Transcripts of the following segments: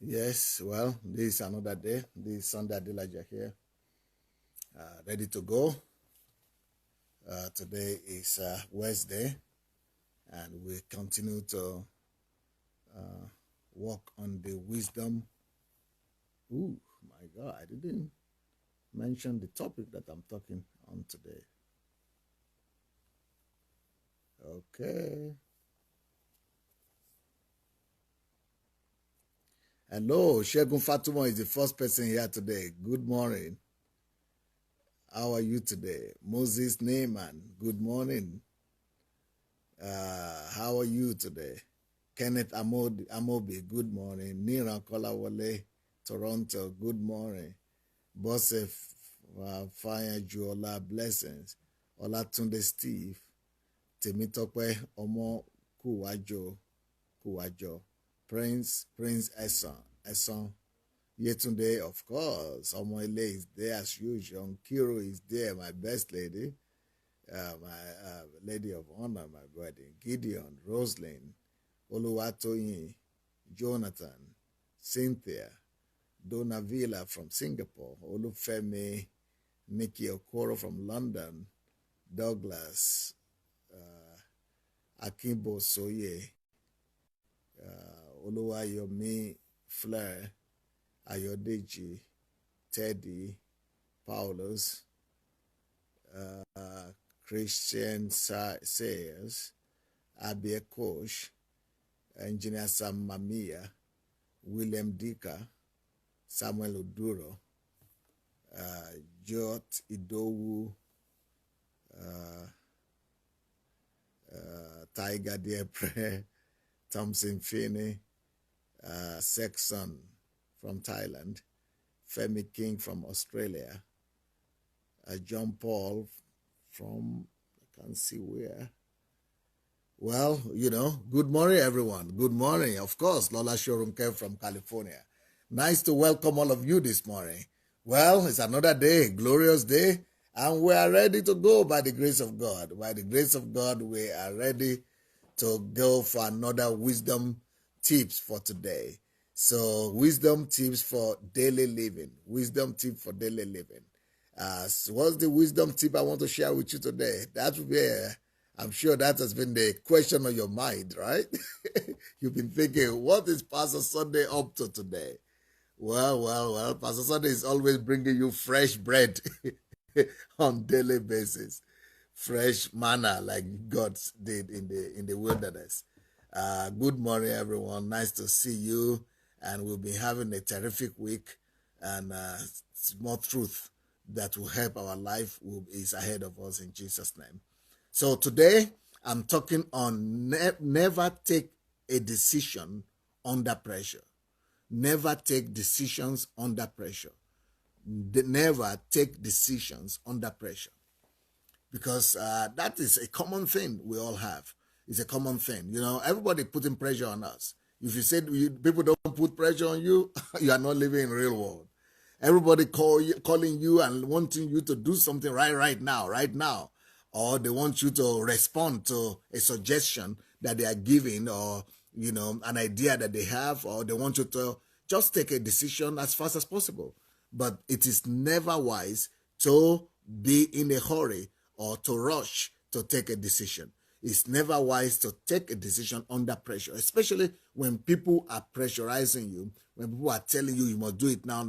Yes, well, this is another day. This is Sunday Adelaja here, ready to go. Today is Wednesday, and we continue to work on the wisdom. Ooh, my God, I didn't mention the topic that I'm talking on today. Okay. Hello, Shegun Fatuma is the first person here today. Good morning. How are you today? Moses Neyman, good morning. How are you today? Kenneth Amobi, good morning. Nira Kolawole, Toronto, good morning. Bosef Fire Juola, blessings. Olatunde Steve, Temitope Omo Kuwajo, Prince Esson, Yetunde, of course. Omoile is there as usual. Kiro is there, my best lady. My lady of honor, my brother. Gideon, Rosalind, Oluwatoyin, Jonathan, Cynthia, Donavilla from Singapore, Olufemi, Nikki Okoro from London, Douglas, Akimbo Soye, Oluwayomi Flair, Ayodeji, Teddy, Paulus, Christian Sayers, Abia Kosh, Engineer Sam Mamia, William Dika, Samuel Oduro, Jot Idowu, Tiger Diepre, Thompson Finney, Sexton from Thailand, Femi King from Australia, John Paul from, I can't see where. Well, good morning, everyone. Good morning. Of course, Lola Shorunke from California. Nice to welcome all of you this morning. Well, it's another day, glorious day, and we are ready to go by the grace of God. By the grace of God, we are ready to go for another wisdom tips for today. So, wisdom tips for daily living. Wisdom tip for daily living. So what's the wisdom tip I want to share with you today? That will be I'm sure that has been the question on your mind, right? You've been thinking, what is Pastor Sunday up to today? Well, Pastor Sunday is always bringing you fresh bread on daily basis. Fresh manna like God did in the wilderness. Good morning, everyone. Nice to see you. And we'll be having a terrific week and more truth that will help our life is ahead of us in Jesus' name. So today, I'm talking on never take a decision under pressure. Never take decisions under pressure. Never take decisions under pressure. Because that is a common thing we all have. It's a common thing. Everybody putting pressure on us. If you said people don't put pressure on you, you are not living in the real world. Everybody calling you and wanting you to do something right now. Or they want you to respond to a suggestion that they are giving or, an idea that they have, or they want you to just take a decision as fast as possible. But it is never wise to be in a hurry or to rush to take a decision. It's never wise to take a decision under pressure, especially when people are pressurizing you, when people are telling you you must do it now,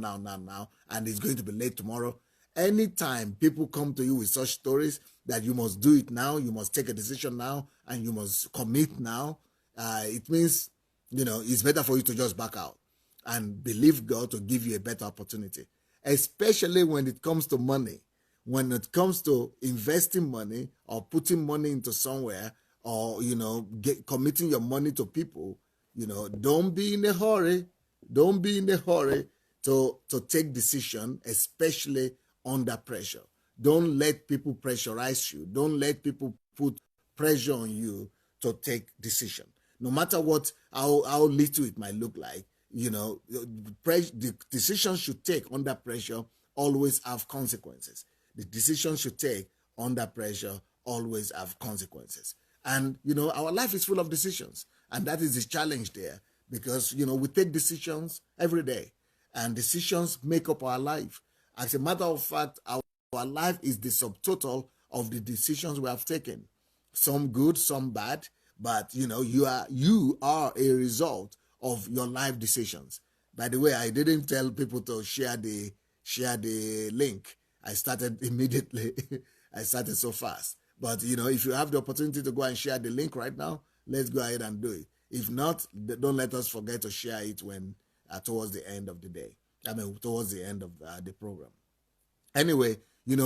and it's going to be late tomorrow. Anytime people come to you with such stories that you must do it now, you must take a decision now, and you must commit now, it means, it's better for you to just back out and believe God to give you a better opportunity, especially when it comes to money. When it comes to investing money or putting money into somewhere or, committing your money to people, don't be in a hurry. Don't be in a hurry to take decision, especially under pressure. Don't let people pressurize you. Don't let people put pressure on you to take decision. No matter how little it might look like, the decisions you take under pressure always have consequences. The decisions you take under pressure always have consequences. And, our life is full of decisions. And that is the challenge there. because, we take decisions every day, and decisions make up our life. As a matter of fact, our life is the subtotal of the decisions we have taken. Some good, some bad, but you are a result of your life decisions. By the way, I didn't tell people to share the link. I started immediately. I started so fast. But if you have the opportunity to go and share the link right now, let's go ahead and do it. If not, don't let us forget to share it when towards the end of the day. I mean, towards the end of the program. Anyway,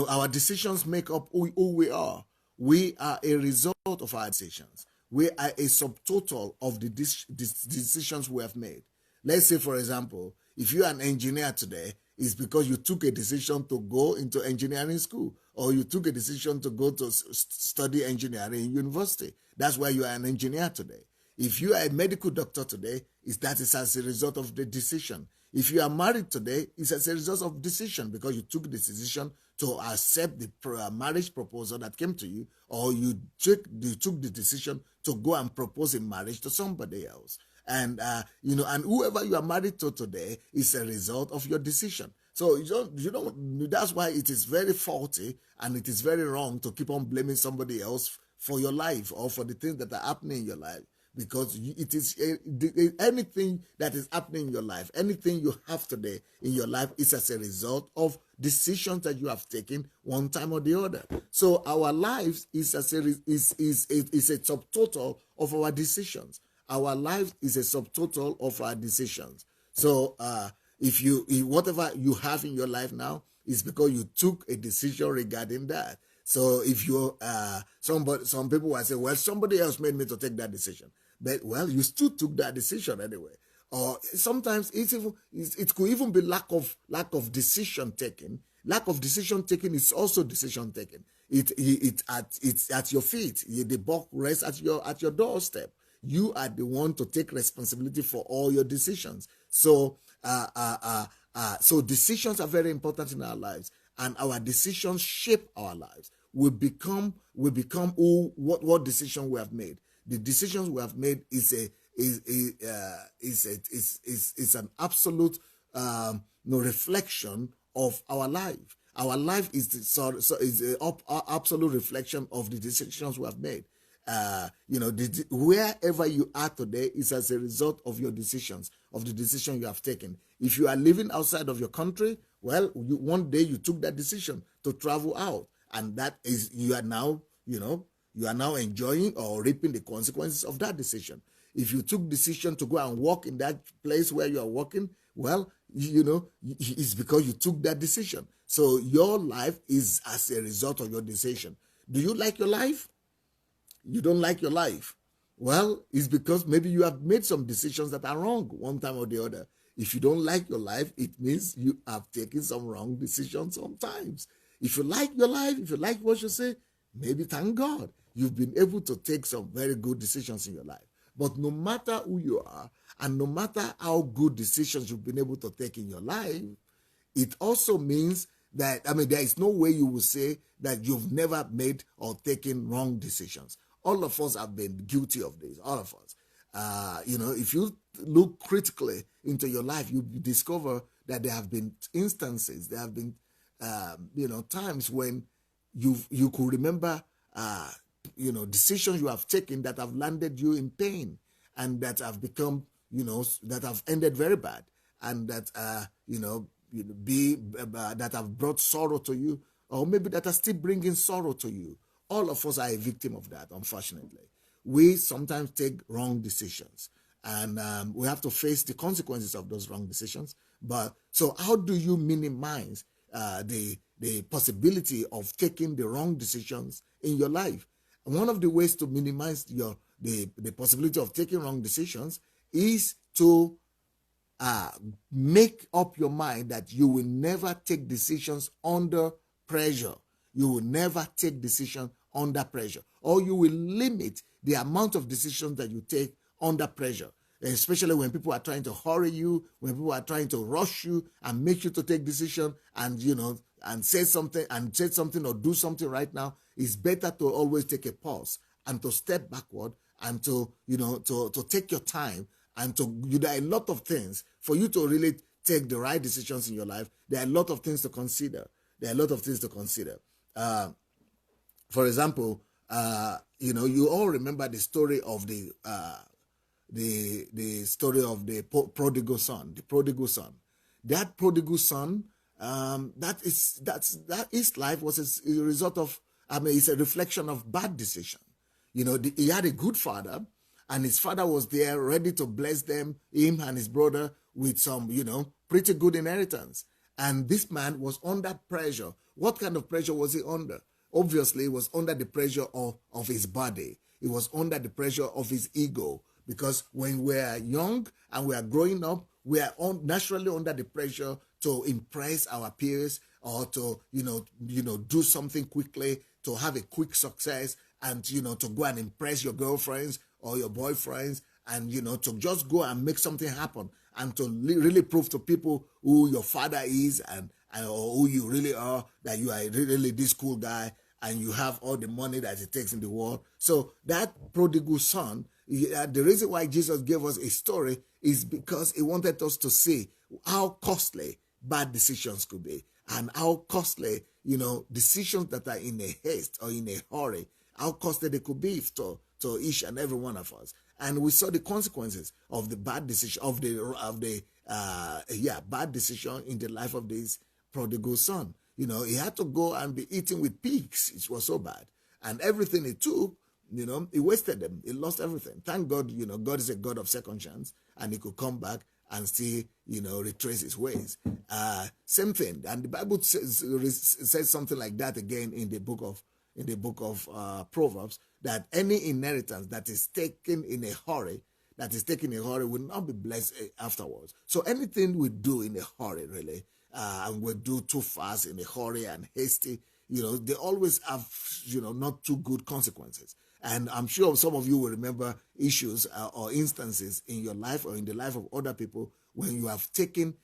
our decisions make up who we are. We are a result of our decisions. We are a subtotal of the decisions we have made. Let's say, for example, if you're an engineer today, it's because you took a decision to go into engineering school, or you took a decision to go to study engineering in university. That's why you are an engineer today. If you are a medical doctor today, that is as a result of the decision. If you are married today, it's as a result of decision, because you took the decision to accept the marriage proposal that came to you, or you took the decision to go and propose in marriage to somebody else. And and whoever you are married to today is a result of your decision. So that's why it is very faulty, and it is very wrong to keep on blaming somebody else for your life or for the things that are happening in your life, because it is anything that is happening in your life, anything you have today in your life, is as a result of decisions that you have taken one time or the other. So our lives is a subtotal of our decisions. Our life is a subtotal of our decisions. So if whatever you have in your life now is because you took a decision regarding that. So if you some people will say, well, somebody else made me to take that decision. But well, you still took that decision anyway. Or sometimes it could even be lack of decision taking. Lack of decision taking is also decision taking. It's at your feet. The buck rests at your doorstep. You are the one to take responsibility for all your decisions. So decisions are very important in our lives, and our decisions shape our lives. We become what decision we have made. The decisions we have made is an absolute reflection of our life. Our life is an absolute reflection of the decisions we have made. Wherever you are today is as a result of your decisions, of the decision you have taken. If you are living outside of your country, well, one day you took that decision to travel out, and that is you are now enjoying or reaping the consequences of that decision. If you took decision to go and work in that place where you are working, well, it's because you took that decision. So your life is as a result of your decision. Do you like your life? You don't like your life? Well, it's because maybe you have made some decisions that are wrong one time or the other. If you don't like your life, it means you have taken some wrong decisions sometimes. If you like your life, if you like what you say, maybe thank God you've been able to take some very good decisions in your life. But no matter who you are, and no matter how good decisions you've been able to take in your life, it also means that, there is no way you will say that you've never made or taken wrong decisions. All of us have been guilty of this, all of us. If you look critically into your life, you discover that there have been instances, there have been, times when you could remember, decisions you have taken that have landed you in pain, and that have become, that have ended very bad, and that, that have brought sorrow to you, or maybe that are still bringing sorrow to you. All of us are a victim of that, unfortunately. We sometimes take wrong decisions, and we have to face the consequences of those wrong decisions. But so how do you minimize the possibility of taking the wrong decisions in your life? And one of the ways to minimize the possibility of taking wrong decisions is to make up your mind that you will never take decisions under pressure. You will never take decisions under pressure, or you will limit the amount of decisions that you take under pressure, especially when people are trying to hurry you, when people are trying to rush you and make you to take decision, and and say something or do something right now. It's better to always take a pause and to step backward, and to take your time And there are a lot of things for you to really take the right decisions in your life. There are a lot of things to consider. For example, you all remember the story of the story of the prodigal son. The prodigal son. That prodigal son, that his life was a result of. It's a reflection of bad decision. He had a good father, and his father was there ready to bless him and his brother with some, pretty good inheritance. And this man was under pressure. What kind of pressure was he under? Obviously, he was under the pressure of his body. He was under the pressure of his ego. Because when we are young and we are growing up, we are naturally under the pressure to impress our peers or to, do something quickly, to have a quick success, and, to go and impress your girlfriends or your boyfriends, and, to just go and make something happen, and to really prove to people who your father is and or who you really are, that you are really this cool guy and you have all the money that it takes in the world. So that prodigal son, the reason why Jesus gave us a story is because he wanted us to see how costly bad decisions could be, and how costly, decisions that are in a haste or in a hurry, how costly they could be to each and every one of us. And we saw the consequences of the bad decision bad decision in the life of this prodigal son. He had to go and be eating with pigs. It was so bad, and everything he took, he wasted them. He lost everything. Thank God, God is a God of second chance, and he could come back and still, retrace his ways. Same thing, and the Bible says something like that again in the book of Proverbs, that any inheritance that is taken in a hurry, will not be blessed afterwards. So anything we do in a hurry, really, and we do too fast, in a hurry and hasty, they always have, not too good consequences. And I'm sure some of you will remember issues or instances in your life or in the life of other people when you have taken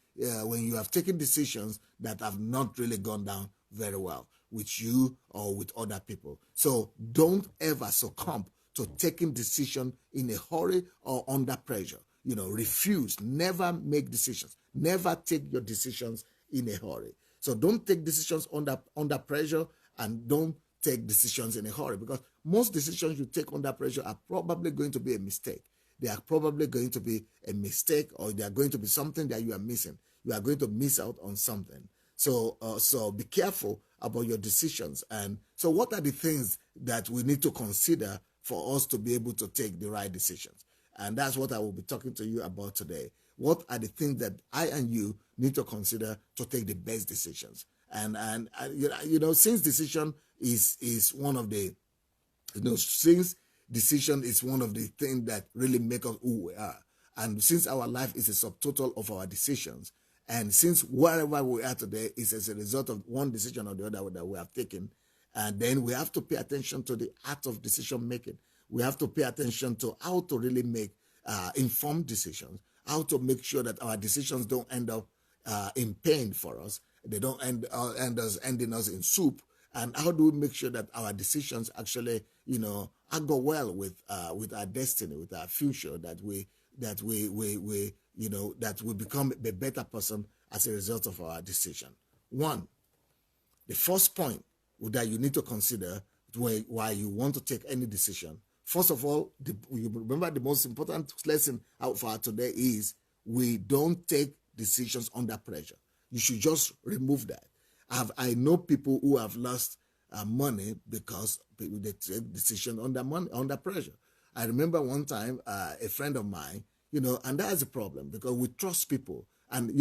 decisions that have not really gone down very well with you or with other people. So don't ever succumb to taking decision in a hurry or under pressure. Refuse. Never make decisions. Never take your decisions in a hurry. So don't take decisions under pressure, and don't take decisions in a hurry, because most decisions you take under pressure are probably going to be a mistake. They are probably going to be a mistake, or they are going to be something that you are missing. You are going to miss out on something. So be careful about your decisions. And so what are the things that we need to consider for us to be able to take the right decisions? And that's what I will be talking to you about today. What are the things that I and you need to consider to take the best decisions? And since decision is one of the, since decision is one of the things that really make us who we are, and since our life is a subtotal of our decisions, and since wherever we are today is as a result of one decision or the other that we have taken, and then we have to pay attention to the art of decision making. We have to pay attention to how to really make informed decisions, how to make sure that our decisions don't end up in pain for us. They don't ending us in soup. And how do we make sure that our decisions actually, go well with our destiny, with our future, that we become a better person as a result of our decision. One, the first point that you need to consider why you want to take any decision. First of all, you remember the most important lesson out for today is we don't take decisions under pressure. You should just remove that. I know people who have lost money because they take decisions under pressure. I remember one time a friend of mine, and that is a problem because we trust people. And,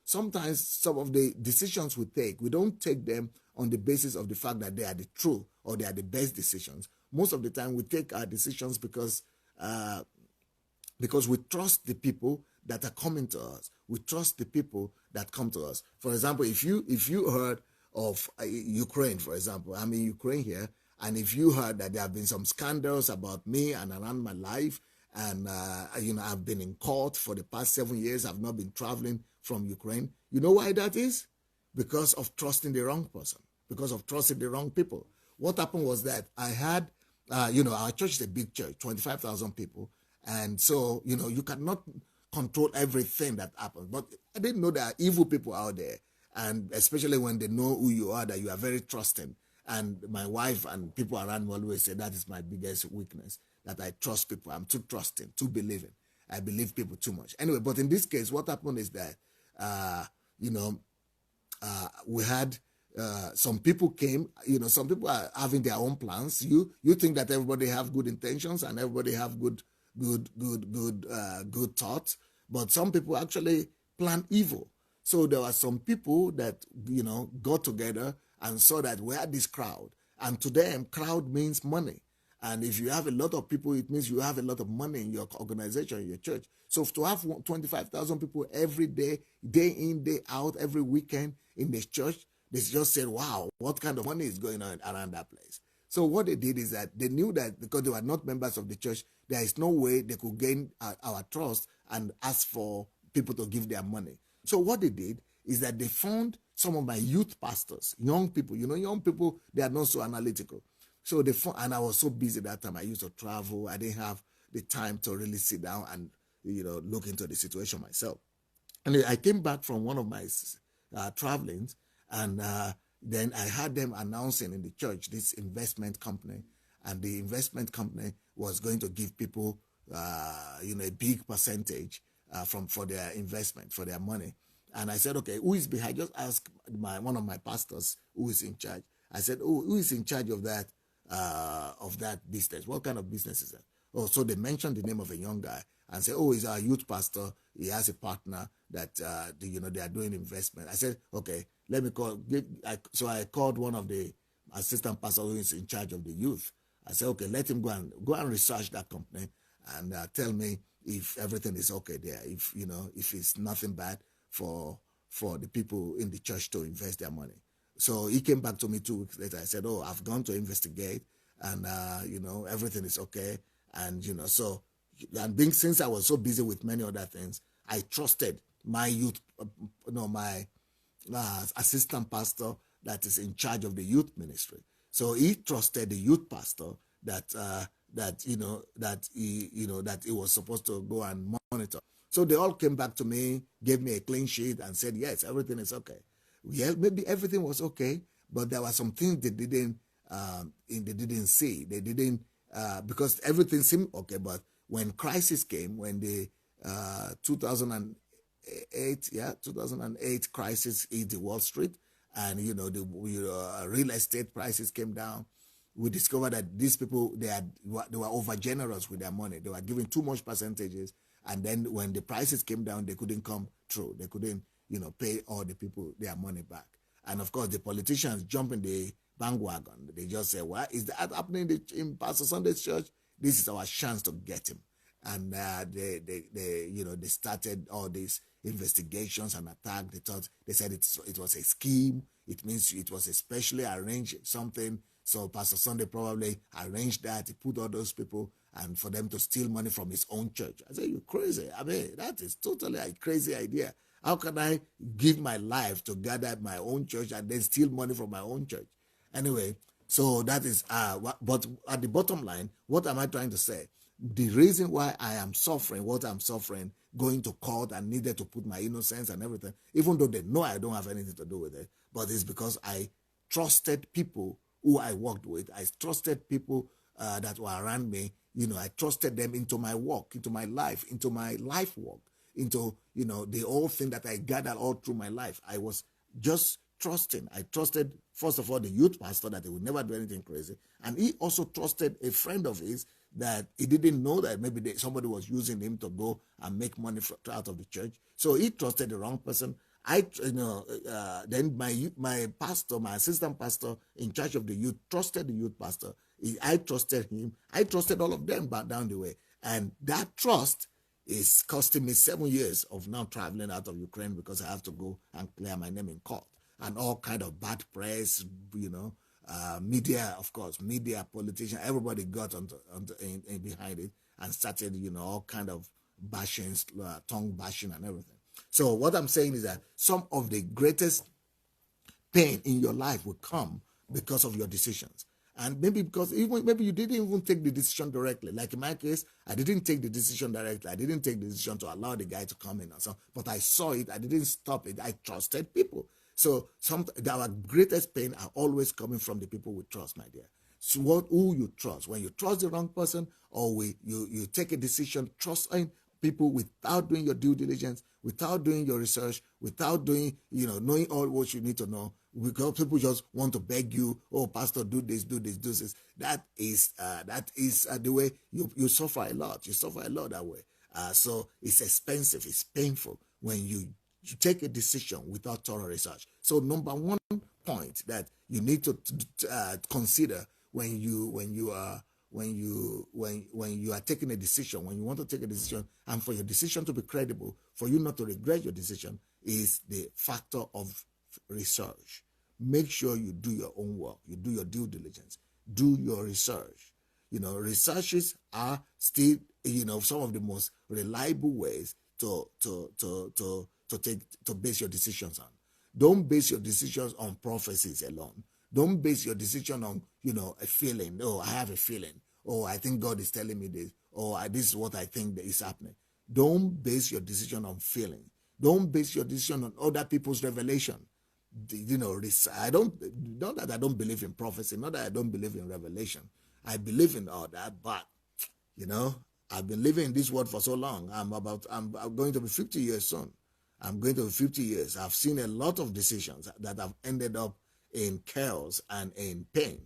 sometimes some of the decisions we take, we don't take them on the basis of the fact that they are the true or they are the best decisions. Most of the time we take our decisions because we trust the people that are coming to us. We trust the people that come to us. For example, if you heard of Ukraine, for example, I'm in Ukraine here, and if you heard that there have been some scandals about me and around my life, and I've been in court for the past 7 years, I've not been traveling from Ukraine. You know why that is? Because of trusting the wrong person, because of trusting the wrong people. What happened was that I had, our church is a big church, 25,000 people, And so, you cannot control everything that happens. But I didn't know there are evil people out there. And especially when they know who you are, that you are very trusting. And my wife and people around me always say that is my biggest weakness, that I trust people. I'm too trusting, too believing. I believe people too much. Anyway, but in this case, what happened is that, we had some people came, some people are having their own plans. You think that everybody have good intentions and everybody have good thoughts, but some people actually plan evil. So there were some people that, got together and saw that we had this crowd. And to them, crowd means money. And if you have a lot of people, it means you have a lot of money in your organization, in your church. So to have 25,000 people every day, day in, day out, every weekend in the church, they just said, wow, what kind of money is going on around that place? So what they did is that they knew that because they were not members of the church, there is no way they could gain our trust and ask for people to give their money. So what they did is that they found some of my youth pastors, young people. Young people, they are not so analytical. So they found, and I was so busy that time. I used to travel. I didn't have the time to really sit down and, look into the situation myself. And I came back from one of my travelings, and then I had them announcing in the church this investment company, and the investment company was going to give people, a big percentage for their investment, for their money. And I said, okay, who is behind? Just ask one of my pastors who is in charge. I said, oh, who is in charge of that business? What kind of business is that? Oh, so they mentioned the name of a young guy and said, oh, he's our youth pastor. He has a partner that, they are doing investment. I said, okay, let me call. So I called one of the assistant pastors who is in charge of the youth. I said, okay, let him go and research that company and tell me if everything is okay there. If, if it's nothing bad for the people in the church to invest their money. So he came back to me 2 weeks later. I said, oh, I've gone to investigate and, everything is okay. And, since I was so busy with many other things, I trusted my youth, my assistant pastor that is in charge of the youth ministry. So he trusted the youth pastor that he was supposed to go and monitor. So they all came back to me, gave me a clean sheet and said, yes, everything is okay. Yeah, maybe everything was okay, but there were some things they didn't see. They didn't, because everything seemed okay, but when crisis came, when the 2008 crisis hit the Wall Street, and the real estate prices came down, we discovered that these people, they were over generous with their money. They were giving too much percentages, and then when the prices came down, they couldn't come through. They couldn't pay all the people their money back. And of course, the politicians jump in the bandwagon. They just say, well, is that happening in Pastor Sunday's church? This is our chance to get him. And they started all these investigations and attack. They said it was a scheme. It means it was especially arranged something. So Pastor Sunday probably arranged that. He put all those people and for them to steal money from his own church. I said, you're crazy. I mean, that is totally a crazy idea. How can I give my life to gather my own church and then steal money from my own church? Anyway, so that is, but at the bottom line, what am I trying to say? The reason why I am suffering, what I'm suffering, going to court and needed to put my innocence and everything, even though they know I don't have anything to do with it, but it's because I trusted people who I worked with. I trusted people that were around me. I trusted them into my work, into my life work, into, the whole thing that I gathered all through my life. I was just trusting. I trusted, first of all, the youth pastor that he would never do anything crazy. And he also trusted a friend of his that he didn't know that maybe somebody was using him to go and make money out of the church. So he trusted the wrong person. Then my pastor, my assistant pastor in charge of the youth, trusted the youth pastor. I trusted him. I trusted all of them back down the way. And that trust is costing me 7 years of now traveling out of Ukraine because I have to go and clear my name in court. And all kind of bad press, media, of course, media, politicians, everybody got in behind it and started, all kind of bashing, tongue bashing and everything. So what I'm saying is that some of the greatest pain in your life will come because of your decisions. And maybe because even maybe you didn't even take the decision directly. Like in my case, I didn't take the decision directly. I didn't take the decision to allow the guy to come in or something. But I saw it. I didn't stop it. I trusted people. So our greatest pain are always coming from the people we trust, my dear. So who you trust. When you trust the wrong person, or you take a decision trusting people without doing your due diligence, without doing your research, without doing, knowing all what you need to know, because people just want to beg you, oh, pastor, do this, do this, do this. That is the way you suffer a lot. You suffer a lot that way. So it's expensive. It's painful when you take a decision without thorough research. So number one point that you need to consider when you are taking a decision, when you want to take a decision, and for your decision to be credible, for you not to regret your decision, is the factor of research. Make sure you do your own work. You do your due diligence. Do your research. Researches are still, some of the most reliable ways to base your decisions on. Don't base your decisions on prophecies alone. Don't base your decision on, a feeling. Oh, I have a feeling. Oh, I think God is telling me this. Oh, this is what I think that is happening. Don't base your decision on feeling. Don't base your decision on other people's revelation. Not that I don't believe in prophecy, not that I don't believe in revelation. I believe in all that, but, I've been living in this world for so long. I'm going to be 50 years soon. I'm going to be 50 years. I've seen a lot of decisions that have ended up in chaos and in pain.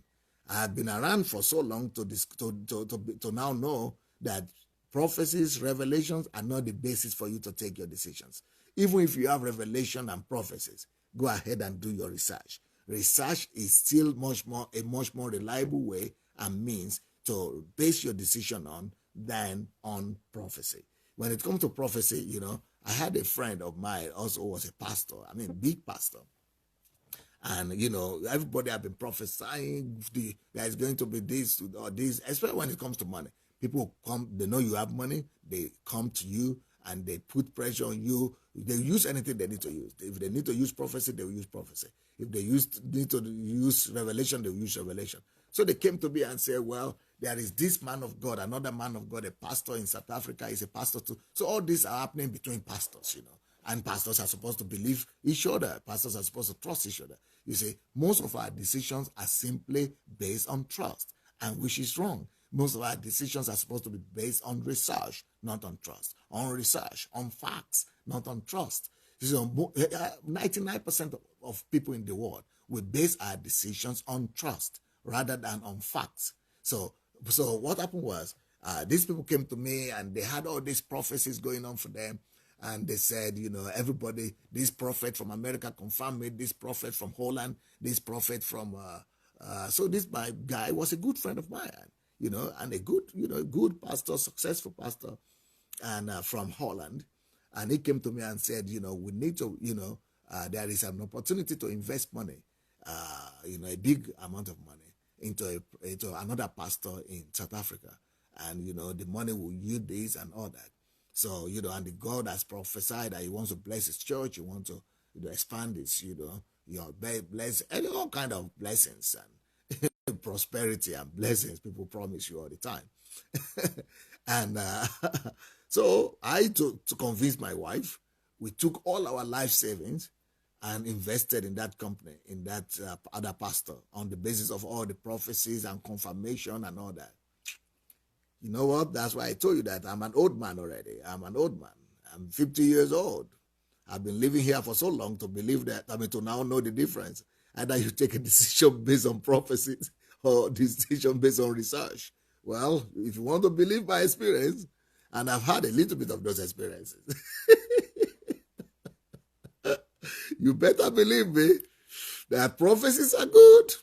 I've been around for so long to now know that prophecies, revelations are not the basis for you to take your decisions. Even if you have revelation and prophecies, go ahead and do your research. Research is still a much more reliable way and means to base your decision on than on prophecy. When it comes to prophecy, I had a friend of mine also who was a pastor, big pastor. And, everybody have been prophesying there's going to be this or this, especially when it comes to money. People come, they know you have money, they come to you and they put pressure on you. They use anything they need to use. If they need to use prophecy, they will use prophecy. If they need to use revelation, they will use revelation. So they came to me and said, well, there is this man of God, another man of God, a pastor in South Africa is a pastor too. So all these are happening between pastors, and pastors are supposed to believe each other. Pastors are supposed to trust each other. You see, most of our decisions are simply based on trust, and which is wrong. Most of our decisions are supposed to be based on research, not on trust. On research, on facts, not on trust. 99% of people in the world will base our decisions on trust rather than on facts. So what happened was, these people came to me and they had all these prophecies going on for them. And they said, everybody, this prophet from America confirmed me, this prophet from Holland, this prophet from, so this my guy was a good friend of mine, and a good pastor, successful pastor, and from Holland. And he came to me and said, we need to, there is an opportunity to invest money, a big amount of money into another pastor in South Africa. And, the money will yield this and all that. So, and the God has prophesied that he wants to bless his church, he wants to expand his, your bless, and all kind of blessings and prosperity and blessings people promise you all the time. And so to convince my wife, we took all our life savings and invested in that company, in that other pastor, on the basis of all the prophecies and confirmation and all that. You know what? That's why I told you that I'm an old man already. I'm an old man. I'm 50 years old. I've been living here for so long to believe that, to now know the difference. Either you take a decision based on prophecies or decision based on research. Well, if you want to believe my experience, and I've had a little bit of those experiences, you better believe me that prophecies are good.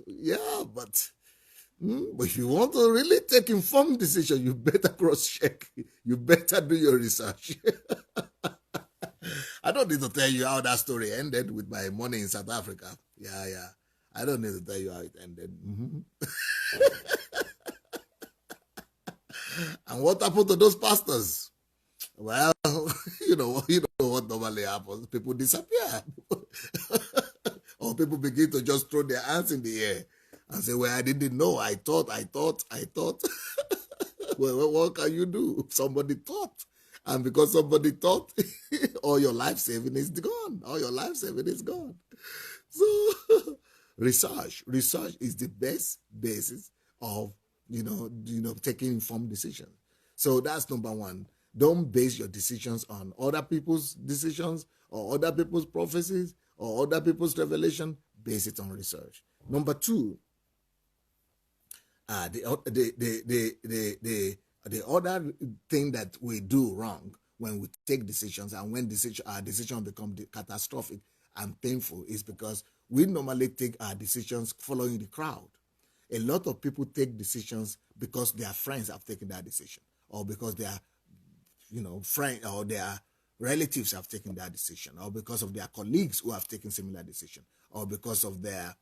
Yeah, but if you want to really take informed decision, you better cross-check. You better do your research. I don't need to tell you how that story ended with my money in South Africa. Yeah. I don't need to tell you how it ended. And what happened to those pastors? Well, you know what normally happens. People disappear. Or people begin to just throw their hands in the air and say, well, I didn't know. I thought. Well, what can you do? Somebody thought. And because somebody thought, all your life saving is gone. All your life saving is gone. So research is the best basis of taking informed decisions. So that's number one. Don't base your decisions on other people's decisions or other people's prophecies or other people's revelation. Base it on research. Number two, the other thing that we do wrong when we take decisions and when our decisions become catastrophic and painful is because we normally take our decisions following the crowd. A lot of people take decisions because their friends have taken that decision, or because their friend or their relatives have taken that decision, or because of their colleagues who have taken similar decision, or because of their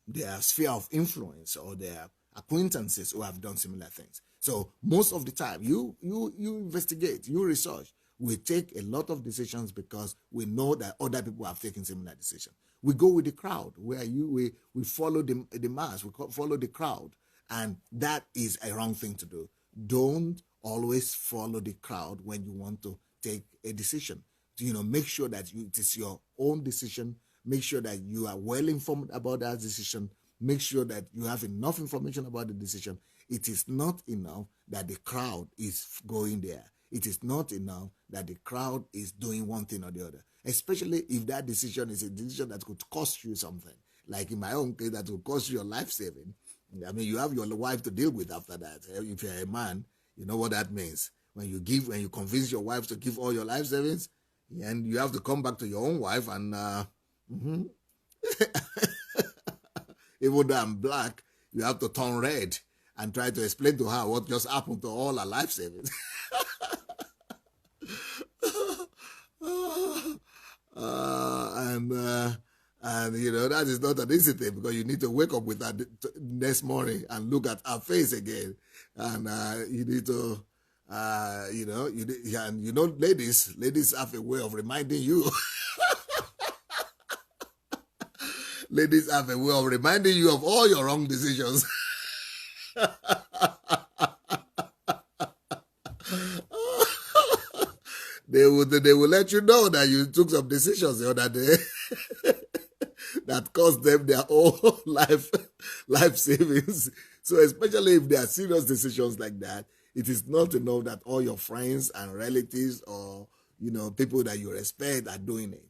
their sphere of influence or their acquaintances who have done similar things. So most of the time, you investigate, you research. We take a lot of decisions because we know that other people have taken similar decisions. We go with the crowd, where we follow the mass, we follow the crowd, and that is a wrong thing to do. Don't always follow the crowd when you want to take a decision. Make sure that it is your own decision. Make sure that you are well informed about that decision. Make sure that you have enough information about the decision. It is not enough that the crowd is going there. It is not enough that the crowd is doing one thing or the other, especially if that decision is a decision that could cost you something. Like in my own case, that will cost you your life saving. I mean, you have your wife to deal with after that. If you're a man, you know what that means. When you convince your wife to give all your life savings, and you have to come back to your own wife and even though I'm black, you have to turn red and try to explain to her what just happened to all her life savings. And that is not an easy thing, because you need to wake up with her next morning and look at her face again, and you need to ladies have a way of reminding you. Ladies have a way of reminding you of all your wrong decisions. They will let you know that you took some decisions the other day that cost them their whole life savings. So especially if they are serious decisions like that, it is not enough that all your friends and relatives or people that you respect are doing it.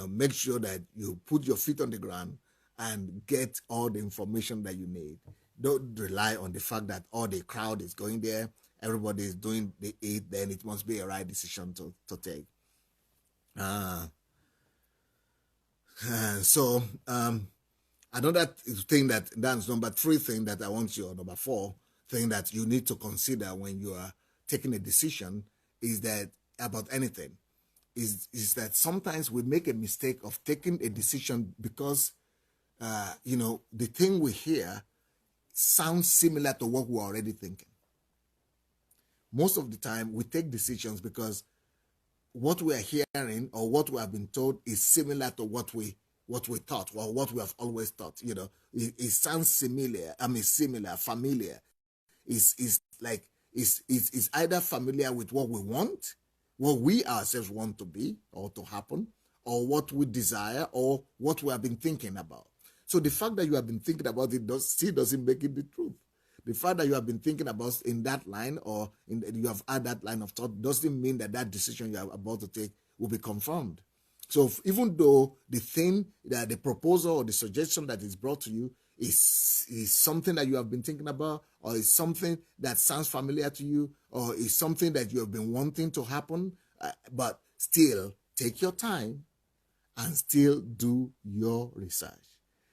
Make sure that you put your feet on the ground and get all the information that you need. Don't rely on the fact that all the crowd is going there, everybody is doing it, then it must be a right decision to take. So another thing that's number 3 thing that I want you, or number 4 thing that you need to consider when you are taking a decision is that about anything. Is that sometimes we make a mistake of taking a decision because, the thing we hear sounds similar to what we're already thinking. Most of the time, we take decisions because what we are hearing or what we have been told is similar to what we thought, or what we have always thought. It sounds similar. Familiar. Is either familiar with what we want, what we ourselves want to be or to happen, or what we desire, or what we have been thinking about. So the fact that you have been thinking about it still doesn't make it the truth. The fact that you have been thinking about in that line, or you have had that line of thought, doesn't mean that decision you are about to take will be confirmed. So even though the thing, that the proposal or the suggestion that is brought to you is something that you have been thinking about, or is something that sounds familiar to you, or is something that you have been wanting to happen, but still take your time and still do your research.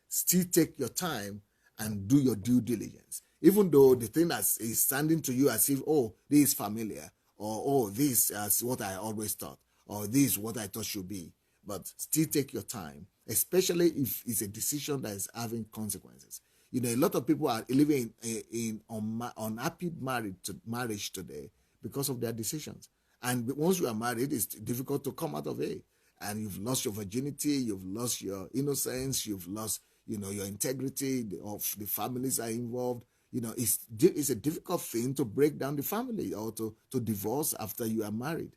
Still take your time and do your due diligence. Even though the thing that is sounding to you as if, oh, this is familiar, or oh, this is what I always thought, or this is what I thought should be. But still take your time, especially if it's a decision that is having consequences. A lot of people are living in unhappy marriage today because of their decisions. And once you are married, it's difficult to come out of it. And you've lost your virginity, you've lost your innocence, you've lost your integrity of the families are involved. It's a difficult thing to break down the family or to divorce after you are married.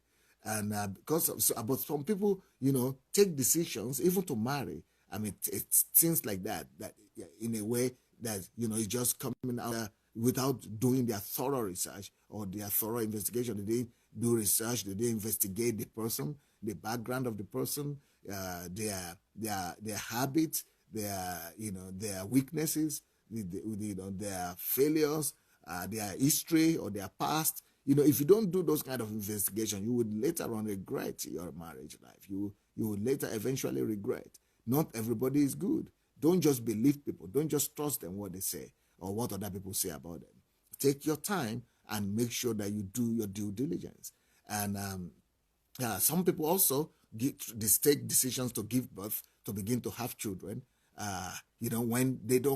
And because of, so, but some people, take decisions even to marry. I mean, it's things like that, in a way that, it's just coming out without doing their thorough research or their thorough investigation. They didn't do research, they didn't investigate the person, the background of the person, their habits, their weaknesses, their failures, their history or their past. If you don't do those kind of investigation, you would later on regret your marriage life. You would later eventually regret. Not everybody is good. Don't just believe people. Don't just trust them what they say or what other people say about them. Take your time and make sure that you do your due diligence. And some people also take decisions to give birth, to begin to have children. When they've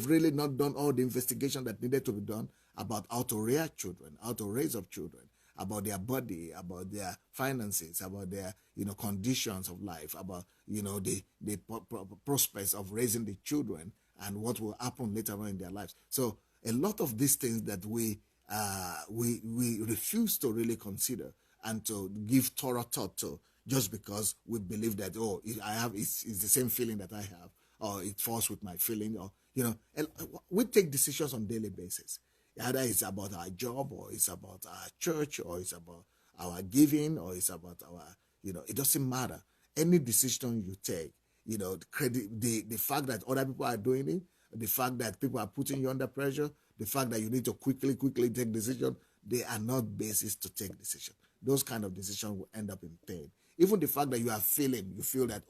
really not done all the investigation that needed to be done about how to rear children, how to raise up children, about their body, about their finances, about their conditions of life, about the prospects of raising the children and what will happen later on in their lives. So a lot of these things that we refuse to really consider and to give thorough thought to, just because we believe that it's the same feeling that I have, or it falls with my feeling, or we take decisions on a daily basis. Either it's about our job, or it's about our church, or it's about our giving, or it's about our it doesn't matter. Any decision you take, the fact that other people are doing it, the fact that people are putting you under pressure, the fact that you need to quickly take decision, they are not basis to take decision. Those kind of decisions will end up in pain. Even the fact that you feel that,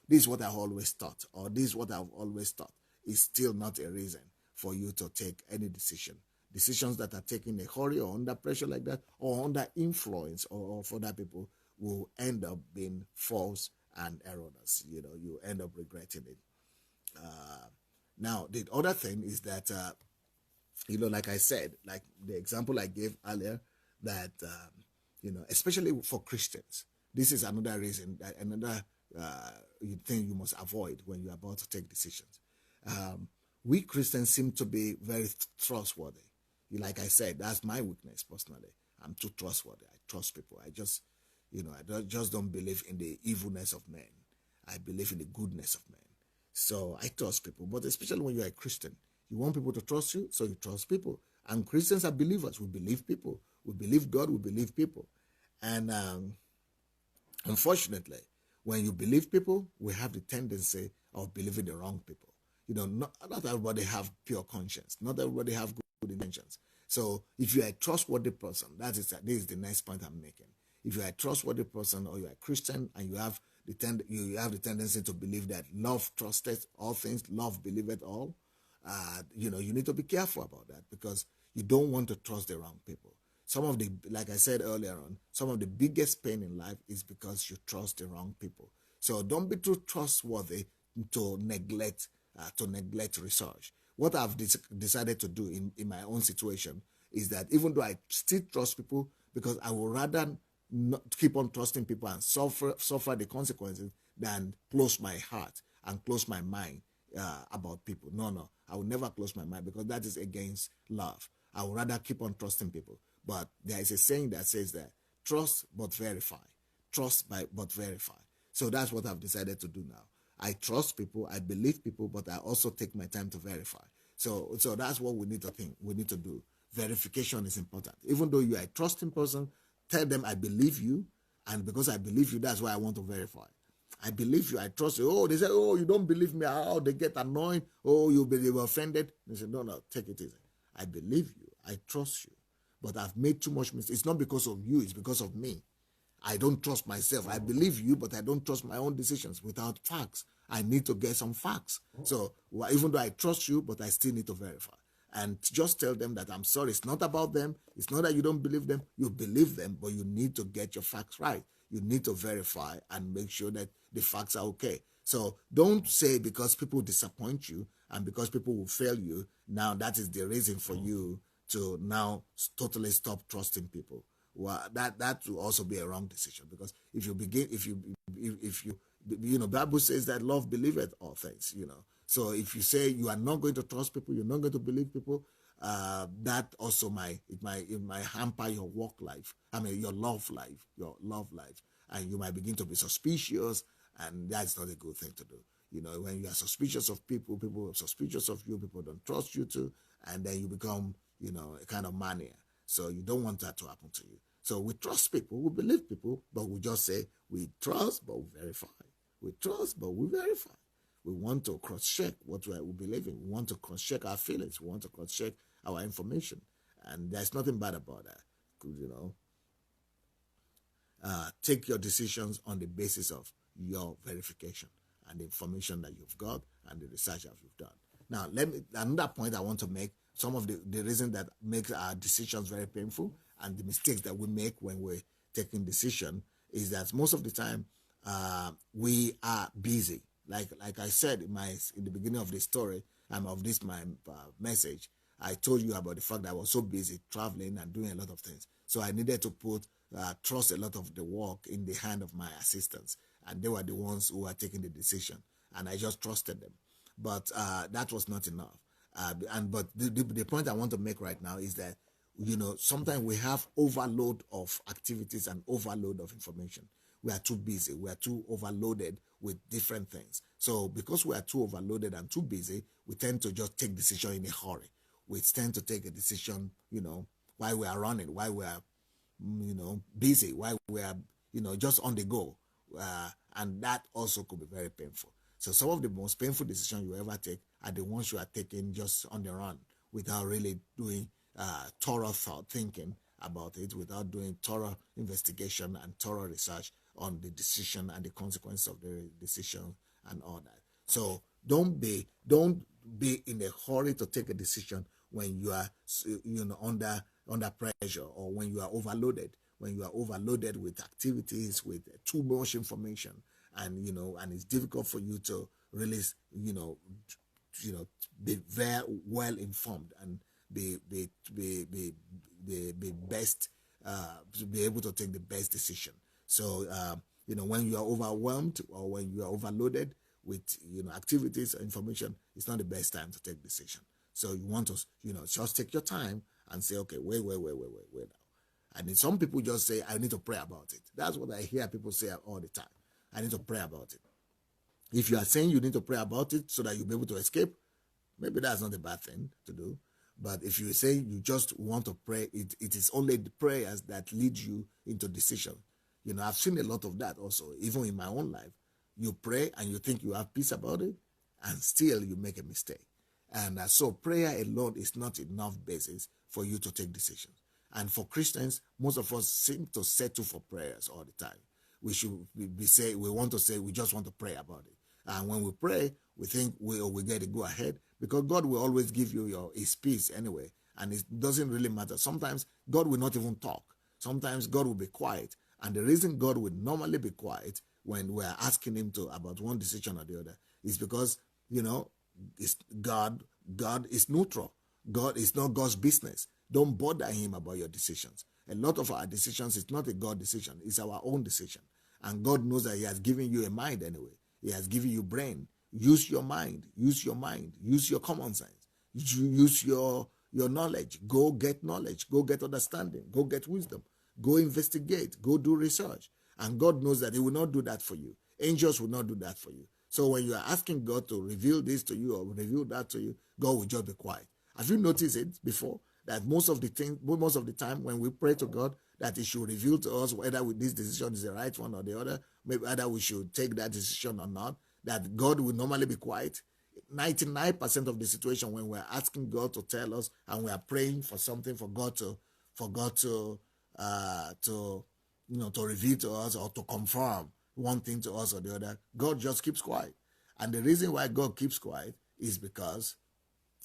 this is what I've always thought, or this is what I've always thought, is still not a reason for you to take any decision. Decisions that are taken in a hurry or under pressure like that, or under influence of other people, will end up being false and erroneous. You end up regretting it. Now, the other thing is that, like I said, like the example I gave earlier, that, especially for Christians, this is another reason, another thing you must avoid when you're about to take decisions. We Christians seem to be very trustworthy. Like I said, that's my weakness personally. I'm too trustworthy. I trust people. I just don't believe in the evilness of men. I believe in the goodness of men. So I trust people. But especially when you're a Christian, you want people to trust you, so you trust people. And Christians are believers. We believe people. We believe God. We believe people. And unfortunately, when you believe people, we have the tendency of believing the wrong people. Not everybody have pure conscience. Not everybody have good intentions. So if you are a trustworthy person, this is the next point I'm making. If you are a trustworthy person, or you are a Christian, and you have the tendency to believe that love trusted all things, love believeth all, you need to be careful about that, because you don't want to trust the wrong people. Like I said earlier on, some of the biggest pain in life is because you trust the wrong people. So don't be too trustworthy to neglect research. What I've decided to do in my own situation is that, even though I still trust people, because I would rather not keep on trusting people and suffer the consequences than close my heart and close my mind about people. No, I will never close my mind, because that is against love. I would rather keep on trusting people. But there is a saying that says that trust but verify. But verify. So that's what I've decided to do now. I trust people, I believe people, but I also take my time to verify. So that's what we need to think. We need to do. Verification is important. Even though you are a trusting person, tell them I believe you, and because I believe you, that's why I want to verify. I believe you, I trust you. They say, you don't believe me. They get annoyed. You'll be offended. They say, no, take it easy. I believe you, I trust you, but I've made too much mistakes. It's not because of you, it's because of me. I don't trust myself. I believe you, but I don't trust my own decisions without facts. I need to get some facts. So even though I trust you, but I still need to verify. And just tell them that I'm sorry. It's not about them. It's not that you don't believe them. You believe them, but you need to get your facts right. You need to verify and make sure that the facts are okay. So don't say because people disappoint you and because people will fail you, now that is the reason for you to now totally stop trusting people. Well, that will also be a wrong decision, because if you Bible says that love believeth all things, So if you say you are not going to trust people, you're not going to believe people, that also it might hamper your work life. I mean, your love life, and you might begin to be suspicious, and that's not a good thing to do. When you are suspicious of people are suspicious of you, people don't trust you too, and then you become, a kind of mania. So you don't want that to happen to you. So we trust people, we believe people, but we just say we trust, but we verify. We trust, but we verify. We want to cross-check what we believe in. We want to cross-check our feelings. We want to cross-check our information. And there's nothing bad about that. Take your decisions on the basis of your verification and the information that you've got and the research that you've done. Now, another point I want to make, some of the reason that makes our decisions very painful and the mistakes that we make when we're taking decision is that most of the time we are busy. Like I said in the beginning of the story, of this my message, I told you about the fact that I was so busy traveling and doing a lot of things. So I needed to trust a lot of the work in the hand of my assistants, and they were the ones who were taking the decision, and I just trusted them. But that was not enough. But the point I want to make right now is that sometimes we have overload of activities and overload of information. We are too busy. We are too overloaded with different things. So because we are too overloaded and too busy, we tend to just take decision in a hurry. We tend to take a decision, while we are running, while we are, busy, while we are, just on the go. And that also could be very painful. So some of the most painful decisions you ever take are the ones you are taking just on the run without really doing thorough thinking about it, without doing thorough investigation and thorough research on the decision and the consequences of the decision and all that. So don't be in a hurry to take a decision when you are under pressure, or when you are overloaded. When you are overloaded with activities, with too much information, and it's difficult for you to really be very well informed and be best, to be able to take the best decision. So when you are overwhelmed or when you are overloaded with activities or information, it's not the best time to take decision. So you want to just take your time and say, okay, wait now. And some people just say, I need to pray about it. That's what I hear people say all the time. I need to pray about it. If you are saying you need to pray about it so that you'll be able to escape, maybe that's not a bad thing to do. But if you say you just want to pray, it is only the prayers that lead you into decision. I've seen a lot of that also, even in my own life. You pray and you think you have peace about it, and still you make a mistake. And so prayer alone is not enough basis for you to take decisions. And for Christians, most of us seem to settle for prayers all the time. We want to say we just want to pray about it. And when we pray, we think we get to go ahead, because God will always give you his peace anyway. And it doesn't really matter. Sometimes God will not even talk. Sometimes God will be quiet. And the reason God would normally be quiet when we're asking him about one decision or the other is because, it's God is neutral. God is not God's business. Don't bother him about your decisions. A lot of our decisions is not a God decision. It's our own decision. And God knows that he has given you a mind anyway. He has given you brain. Use your mind. Use your mind. Use your common sense. Use your knowledge. Go get knowledge. Go get understanding. Go get wisdom. Go investigate. Go do research. And God knows that he will not do that for you. Angels will not do that for you. So when you are asking God to reveal this to you or reveal that to you, God will just be quiet. Have you noticed it before? That most of the time when we pray to God, that he should reveal to us whether this decision is the right one or the other, maybe whether we should take that decision or not, that God will normally be quiet. 99% of the situation when we're asking God to tell us and we are praying for something for God to reveal to us or to confirm one thing to us or the other, God just keeps quiet. And the reason why God keeps quiet is because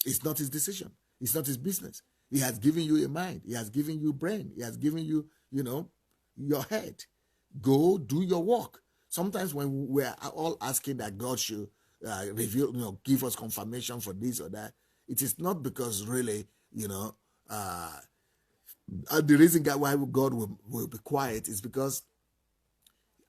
it's not his decision. It's not his business. He has given you a mind. He has given you brain. He has given you, your head. Go do your work. Sometimes when we're all asking that God should reveal, give us confirmation for this or that, it is not because really, the reason why God will be quiet is because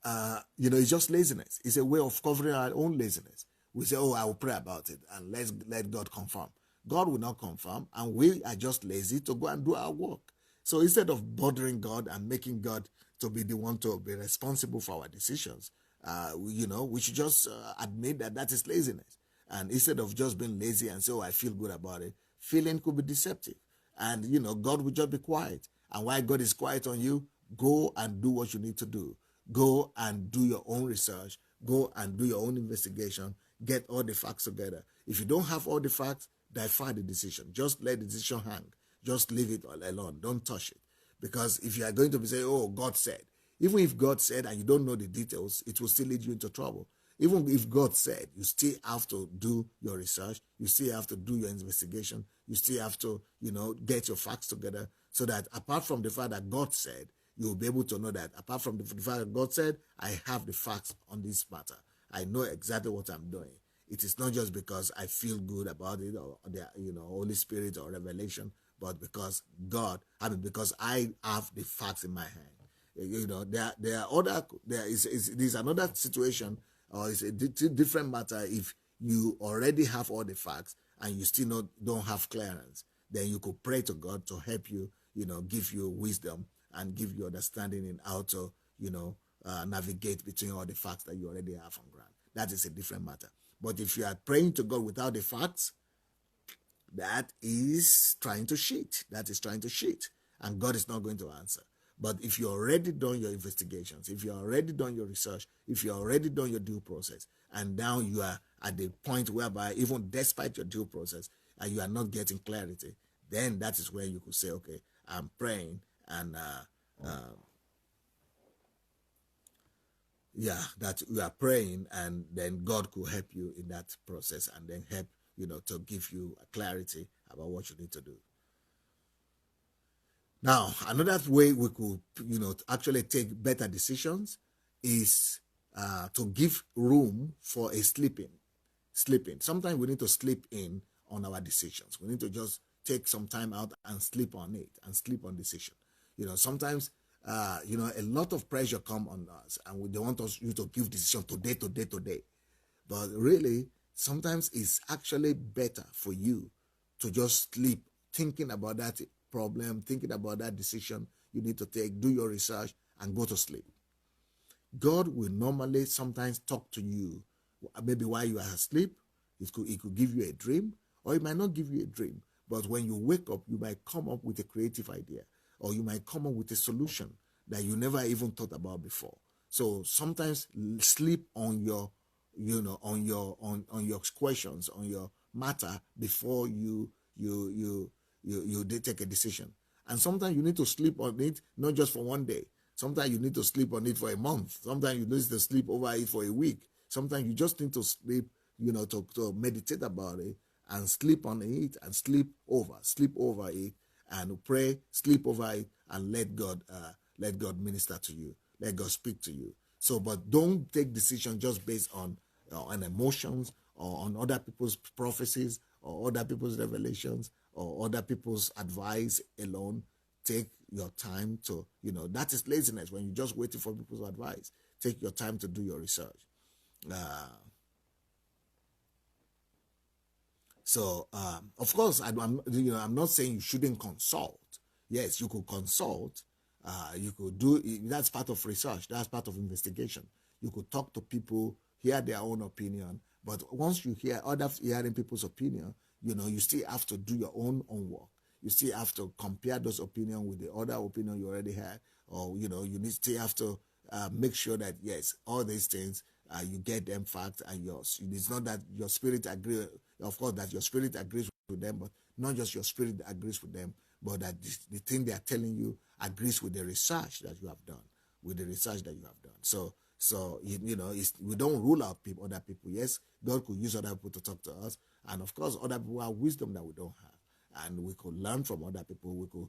it's just laziness. It's a way of covering our own laziness. We say, oh, I will pray about it and let's let God confirm. God will not confirm, and we are just lazy to go and do our work. So instead of bothering God and making God to be the one to be responsible for our decisions, we should just admit that that is laziness. And instead of just being lazy and say, oh, I feel good about it, feeling could be deceptive. And, God will just be quiet. And while God is quiet on you, go and do what you need to do. Go and do your own research. Go and do your own investigation. Get all the facts together. If you don't have all the facts, defer the decision. Just let the decision hang. Just leave it all alone. Don't touch it. Because if you are going to be saying, oh, God said, even if God said and you don't know the details, it will still lead you into trouble. Even if God said, you still have to do your research, you still have to do your investigation, you still have to, get your facts together so that apart from the fact that God said, you'll be able to know that apart from the fact that God said, I have the facts on this matter. I know exactly what I'm doing. It is not just because I feel good about it or the Holy Spirit or revelation, but because because I have the facts in my hand. There's another situation, or it's a different matter if you already have all the facts and you still don't have clearance. Then you could pray to God to help you, give you wisdom and give you understanding in how to, navigate between all the facts that you already have on ground. That is a different matter. But if you are praying to God without the facts, that is trying to cheat. That is trying to cheat. And God is not going to answer. But if you already done your investigations, if you already done your research, if you already done your due process, and now you are at the point whereby even despite your due process, and you are not getting clarity, then that is where you could say, okay, I'm praying and that you are praying, and then God could help you in that process and then help, to give you a clarity about what you need to do. Now, another way we could, actually take better decisions is to give room for a sleeping. Sometimes we need to sleep in on our decisions. We need to just take some time out and sleep on it and sleep on decision. Sometimes, a lot of pressure come on us and they want you to give decision today. But really, sometimes it's actually better for you to just sleep thinking about that problem, thinking about that decision you need to take, do your research, and go to sleep. God will normally sometimes talk to you, maybe while you are asleep. It could give you a dream, or it might not give you a dream. But when you wake up, you might come up with a creative idea, or you might come up with a solution that you never even thought about before. So sometimes sleep on your, on your questions, on your matter before you take a decision. And sometimes you need to sleep on it, not just for one day. Sometimes you need to sleep on it for a month. Sometimes you need to sleep over it for a week. Sometimes you just need to sleep, to meditate about it and sleep on it and sleep over it and pray, sleep over it, and let God minister to you. Let God speak to you. So, but don't take decisions just based on emotions or on other people's prophecies or other people's revelations or other people's advice alone. Take your time to, that is laziness when you're just waiting for people's advice. Take your time to do your research. Of course, I'm not saying you shouldn't consult. Yes, you could consult. You could do, that's part of research. That's part of investigation. You could talk to people, hear their own opinion. But once you hear hearing people's opinion, you still have to do your own work. You still have to compare those opinions with the other opinion you already had. Or, you still have to make sure that, yes, all these things, you get them facts and yours. It's not that your spirit agrees, of course, that your spirit agrees with them, but not just your spirit agrees with them, but that the thing they are telling you agrees with the research that you have done, So we don't rule out other people. Yes, God could use other people to talk to us, and of course, other people have wisdom that we don't have, and we could learn from other people. We could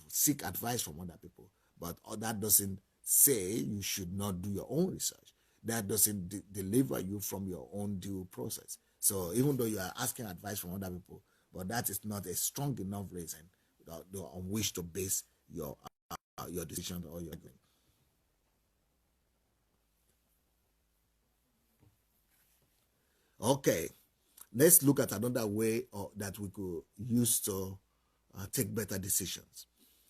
seek advice from other people, but that doesn't say you should not do your own research. That doesn't deliver you from your own due process. So even though you are asking advice from other people, but that is not a strong enough reason on which to base your decision or your doing. Okay, let's look at another way that we could use to take better decisions.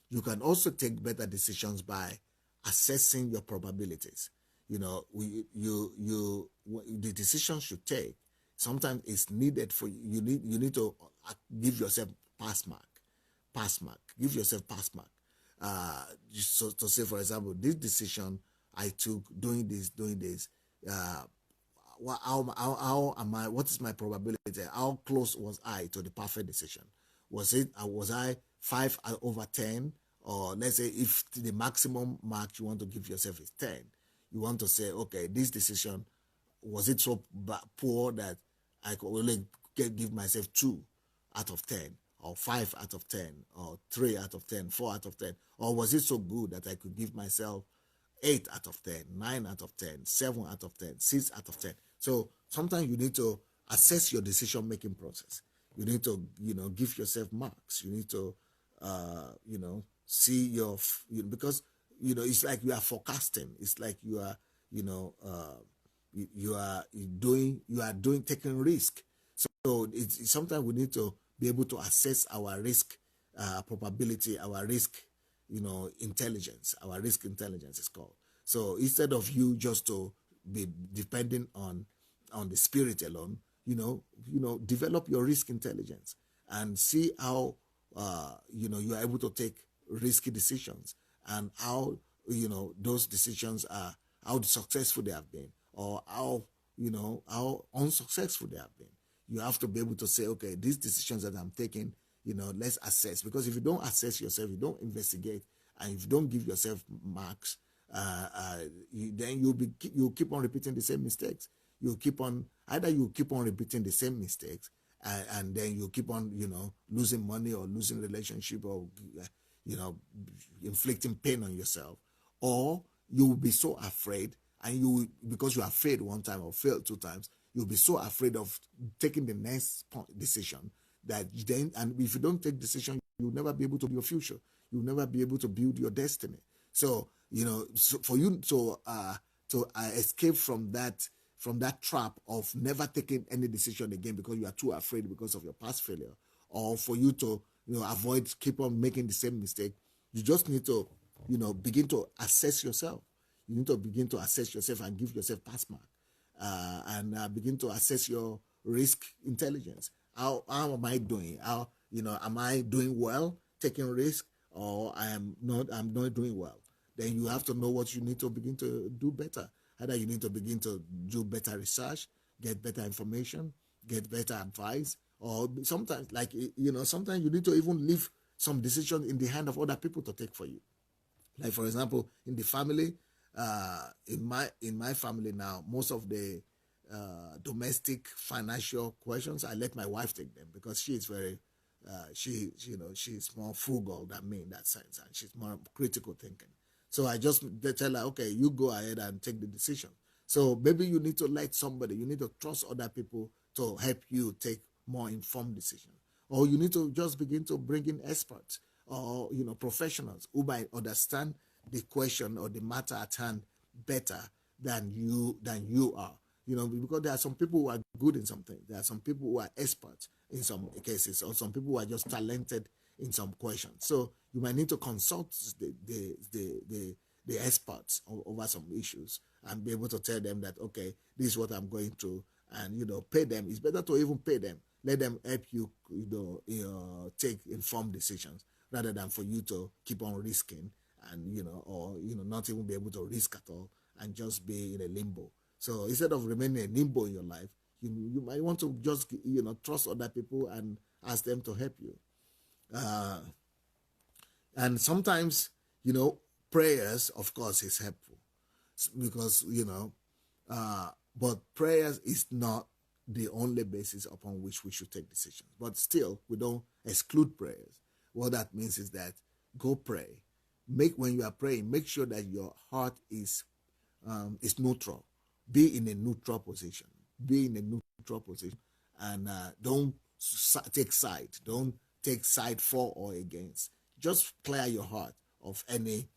You can also take better decisions by assessing your probabilities. You know, the decisions you take sometimes it's needed for you need to give yourself pass mark, give yourself pass mark. So to say, for example, this decision I took doing this, uh, how am I? What is my probability? How close was I to the perfect decision? Was I 5/10, or let's say if the maximum mark you want to give yourself is 10, you want to say, okay, this decision, was it so poor that I could only give myself 2/10, or 5/10, or 3/10, 4/10, or was it so good that I could give myself 8/10, 9/10, 7/10, 6/10? So sometimes you need to assess your decision making process. You need to, give yourself marks. You need to, see because, it's like you are forecasting. It's like you are, you know, you are doing taking risk. So sometimes we need to be able to assess our risk probability, our risk, intelligence. Our risk intelligence is called. So instead of you just to be depending on the spirit alone, develop your risk intelligence and see how you are able to take risky decisions, and how those decisions are, how successful they have been, or how unsuccessful they have been. You have to be able to say, okay, these decisions that I'm taking, let's assess. Because if you don't assess yourself, you don't investigate, and if you don't give yourself marks, then you'll keep on repeating the same mistakes. You keep on repeating the same mistakes, and then you keep on losing money, or losing relationship, or you know inflicting pain on yourself, or you will be so afraid, and because you have failed one time or failed two times, you'll be so afraid of taking the next decision, that then, and if you don't take decision, you'll never be able to build your future. You'll never be able to build your destiny. So for you to escape from that trap of never taking any decision again because you are too afraid because of your past failure, or for you to avoid keep on making the same mistake, you just need to begin to assess yourself. You need to begin to assess yourself and give yourself pass mark, and begin to assess your risk intelligence. How am I doing? How am I doing well taking risk, or I'm not doing well? Then you have to know what you need to begin to do better. Either you need to begin to do better research, get better information, get better advice, or sometimes, like sometimes you need to even leave some decision in the hand of other people to take for you. Like, for example, in the family, in my family now, most of the domestic financial questions, I let my wife take them, because she is very she's more frugal than me in that sense, and she's more critical thinking. So I just tell her, okay, you go ahead and take the decision. So maybe you need to let somebody, you need to trust other people to help you take more informed decisions, or you need to just begin to bring in experts, or professionals who might understand the question or the matter at hand better than you are. Because there are some people who are good in something. There are some people who are experts in some cases, or some people who are just talented in some questions. So you might need to consult the experts over some issues, and be able to tell them that, okay, this is what I'm going through, and pay them. It's better to even pay them. Let them help you, take informed decisions, rather than for you to keep on risking, and or not even be able to risk at all, and just be in a limbo. So instead of remaining in limbo in your life, you might want to just trust other people and ask them to help you. And sometimes, prayers, of course, is helpful, because but prayers is not the only basis upon which we should take decisions. But still, we don't exclude prayers. What that means is that go pray. When you are praying, make sure that your heart is neutral. Be in a neutral position. Be in a neutral position, and don't take side. Don't take side for or against. Just clear your heart of any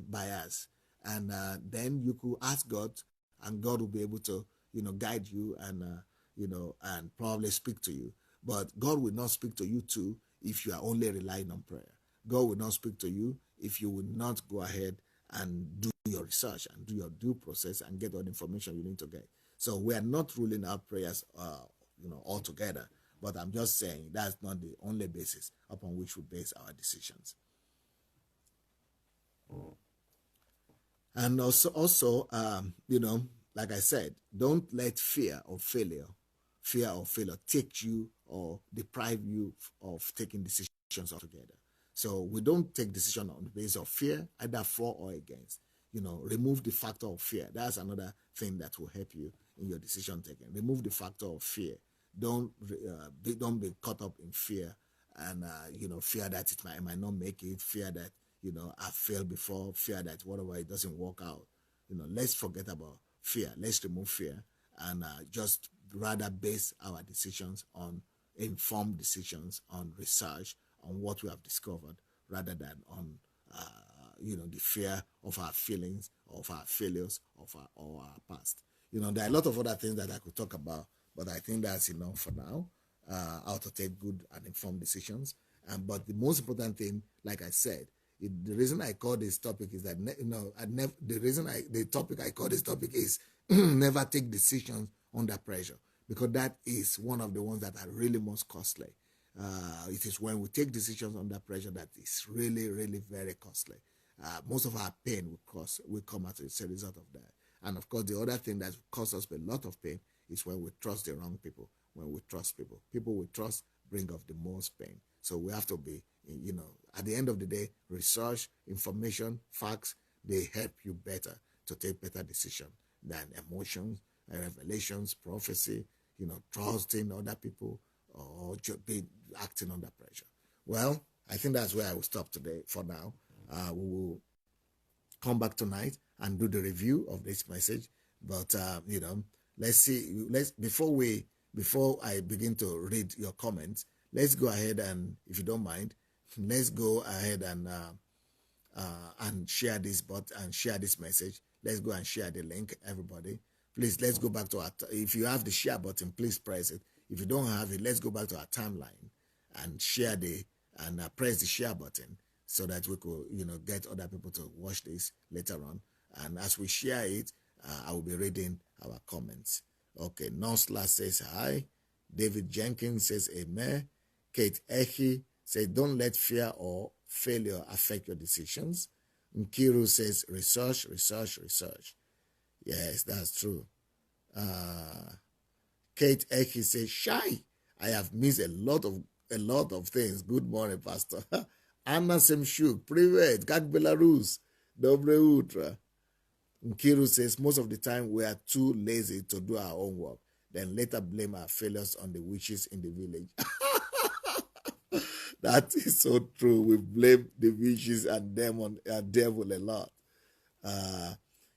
bias, and then you could ask God, and God will be able to guide you and, and probably speak to you. But God will not speak to you too if you are only relying on prayer. God will not speak to you if you will not go ahead and do your research and do your due process and get all the information you need to get. So we are not ruling out prayers, altogether. But I'm just saying that's not the only basis upon which we base our decisions. And also, like I said, don't let fear of failure take you or deprive you of taking decisions altogether. So we don't take decision on the basis of fear, either for or against. Remove the factor of fear. That's another thing that will help you in your decision taking. Remove the factor of fear. Don't be caught up in fear and fear that I might not make it, fear that I failed before, fear that whatever it doesn't work out. Let's forget about fear. Let's remove fear and just rather base our decisions on informed decisions, on research, on what we have discovered, rather than on the fear of our feelings, of our failures, or our past. There are a lot of other things that I could talk about, but I think that's enough for now. How to take good and informed decisions. But the most important thing, like I said, the reason I call this topic is that the topic I call this topic is never take decisions under pressure, because that is one of the ones that are really most costly. It is when we take decisions under pressure that is really, really very costly. Most of our pain will come as a result of that. And of course, the other thing that causes us a lot of pain is when we trust the wrong people. When we trust people we trust bring up the most pain. So we have to be, at the end of the day, research, information, facts, they help you better to take better decisions than emotions, revelations, prophecy, trusting other people or just be acting under pressure. Well, I think that's where I will stop today for now. We will come back tonight and do the review of this message. But, let's see. Before I begin to read your comments, let's go ahead and, if you don't mind, let's go ahead and share this share this message. Let's go and share the link, everybody. Please, let's go back to if you have the share button, please press it. If you don't have it, let's go back to our timeline and press the share button so that we could, get other people to watch this later on. And as we share it, I will be reading our comments. Okay, Nosla says hi. David Jenkins says amen. Kate Echi says don't let fear or failure affect your decisions. Nkiru says research. Yes, that's true. Kate Echi says shy. I have missed a lot of things. Good morning, Pastor. Anna Semshuk, Privet, Kak Belarus, Dobre Utra. Nkiru says most of the time we are too lazy to do our own work, then later blame our failures on the witches in the village. That is so true. We blame the witches and devil a lot.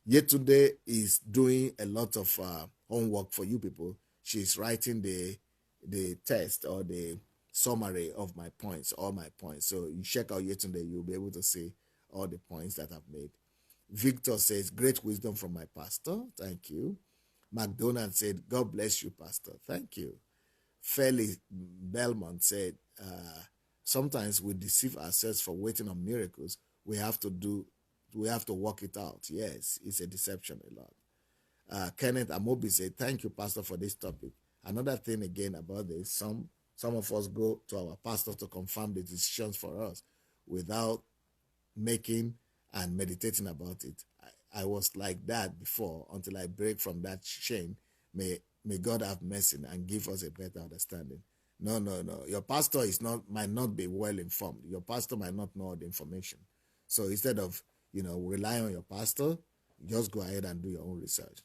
Yetunde is doing a lot of homework for you people. She's writing the test or the summary of all my points. So you check out Yetunde, you'll be able to see all the points that I've made. Victor says, great wisdom from my pastor. Thank you. McDonald said, God bless you, Pastor. Thank you. Felix Belmont said, sometimes we deceive ourselves for waiting on miracles. We have to work it out. Yes, it's a deception a lot. Kenneth Amobi said, thank you, Pastor, for this topic. Another thing again about this, some of us go to our pastor to confirm the decisions for us without making and meditating about it. I was like that before until I break from that chain. May God have mercy and give us a better understanding. No. Your pastor might not be well informed. Your pastor might not know the information. So instead of, rely on your pastor, just go ahead and do your own research.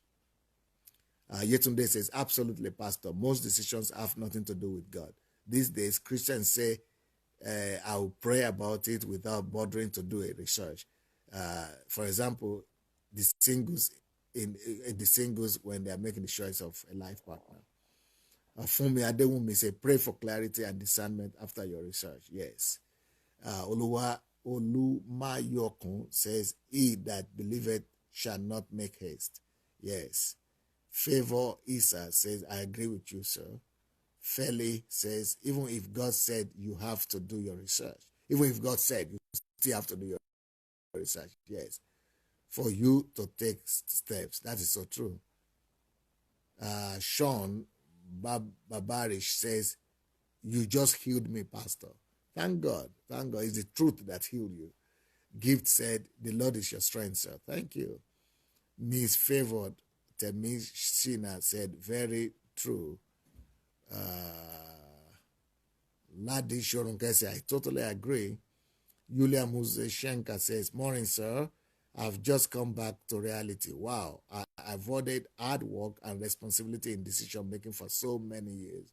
Yetunde says, absolutely, Pastor. Most decisions have nothing to do with God. These days, Christians say, I'll pray about it without bothering to do a research. For example, the singles when they are making the choice of a life partner. Funmi Adewumi say, pray for clarity and discernment after your research. Yes. Oluwa Olumayokun says, he that believeth shall not make haste. Yes. Favor Isa says, I agree with you, sir. Feli says, even if God said you have to do your research, even if God said you still have to do your research, yes, for you to take steps. That is so true. Sean Babarish says, you just healed me, Pastor. Thank God. Thank God. It's the truth that healed you. Gift said, the Lord is your strength, sir. Thank you. Miss Favored Temishina said, very true. Ladi Shorunke said, I totally agree. Yulia Muzeshenka says, morning, sir. I've just come back to reality. Wow. I avoided hard work and responsibility in decision making for so many years.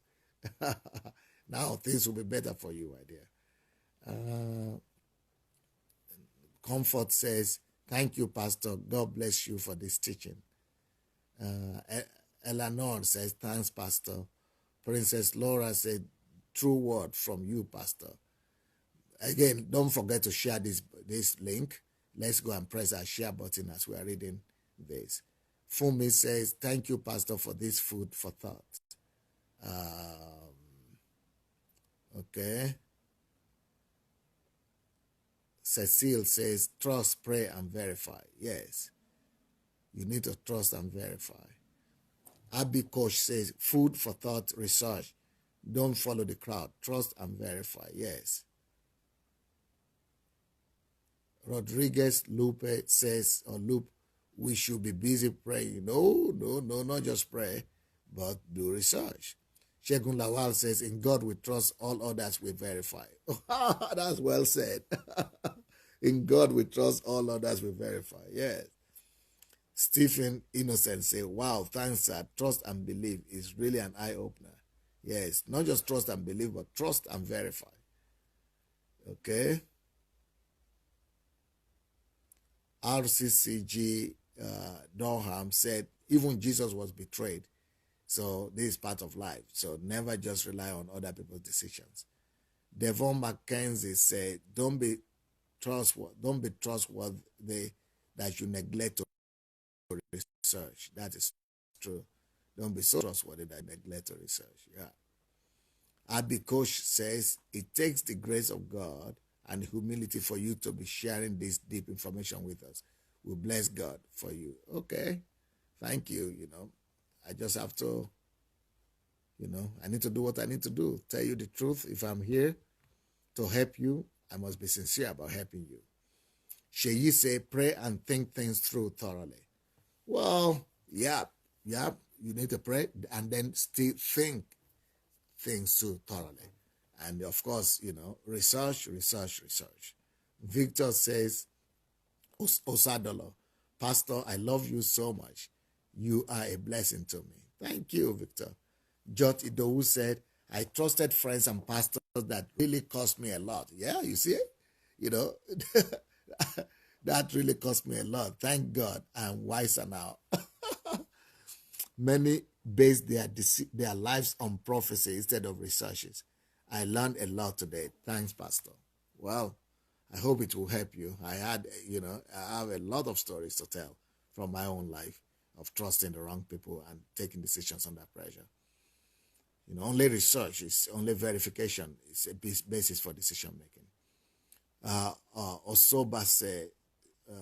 Now things will be better for you, my dear. Comfort says, thank you, Pastor. God bless you for this teaching. Eleanor says, thanks, Pastor. Princess Laura said, true word from you, Pastor. Again, don't forget to share this link. Let's go and press our share button as we are reading this. Fumi says, thank you, Pastor, for this food for thought. Okay. Cecile says, trust, pray, and verify. Yes. You need to trust and verify. Abby Koch says, food for thought, research. Don't follow the crowd. Trust and verify. Yes. Rodriguez Lupe says, or Lupe, we should be busy praying. No, not just pray, but do research. Shegun Lawal says, in God we trust, all others we verify. That's well said. In God we trust, all others we verify. Yes. Stephen Innocent say, wow, thanks, sir. Trust and believe is really an eye-opener. Yes, not just trust and believe, but trust and verify. Okay. RCCG Durham said, even Jesus was betrayed. So this is part of life. So never just rely on other people's decisions. Devon Mackenzie said, don't be trustworthy that you neglect to research. That is true. Don't be so trustworthy that you neglect to research. Yeah. Abby Koch says, it takes the grace of God and humility for you to be sharing this deep information with us. We bless God for you. Okay. Thank you. I just have to, I need to do what I need to do. Tell you the truth. If I'm here to help you, I must be sincere about helping you. Sheyi say, pray and think things through thoroughly. Well, yeah, you need to pray and then still think things through thoroughly. And of course, research. Victor says, Osadolo, Pastor, I love you so much. You are a blessing to me. Thank you, Victor. Jot Idowu said, I trusted friends and pastors that really cost me a lot. Yeah, you see it? That really cost me a lot. Thank God I'm wiser now. Many base their lives on prophecy instead of researches. I learned a lot today. Thanks, Pastor. Well, I hope it will help you. I have a lot of stories to tell from my own life of trusting the wrong people and taking decisions under pressure. Only research is only verification is a basis for decision making. Osoba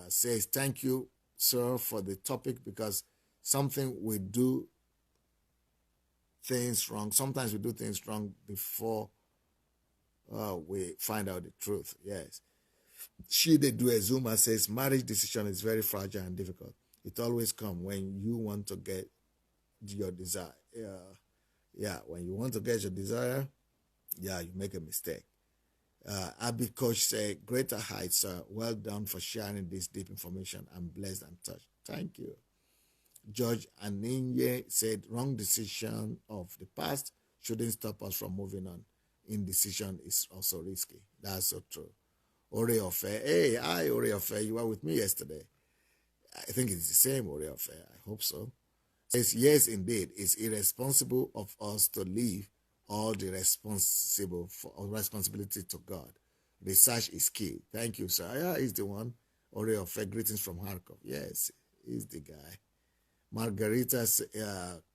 says, thank you, sir, for the topic, because something we do things wrong. Sometimes we do things wrong before we find out the truth. Yes. Shide Zuma says, marriage decision is very fragile and difficult. It always comes when you want to get your desire. When you want to get your desire, you make a mistake. Abby Coach said, greater heights, sir. Well done for sharing this deep information. I'm blessed and touched. Thank you. George Aninye said, wrong decision of the past shouldn't stop us from moving on. Indecision is also risky. That's so true. Oreofe, hey, hi Oreofe, you were with me yesterday. I think it's the same Oreofe. I hope so. Says, yes, indeed, it's irresponsible of us to leave all the responsibility to God. Research is key. Thank you, sir. Yeah, he's the one. Oreofe, greetings from Kharkov. Yes, he's the guy. Margarita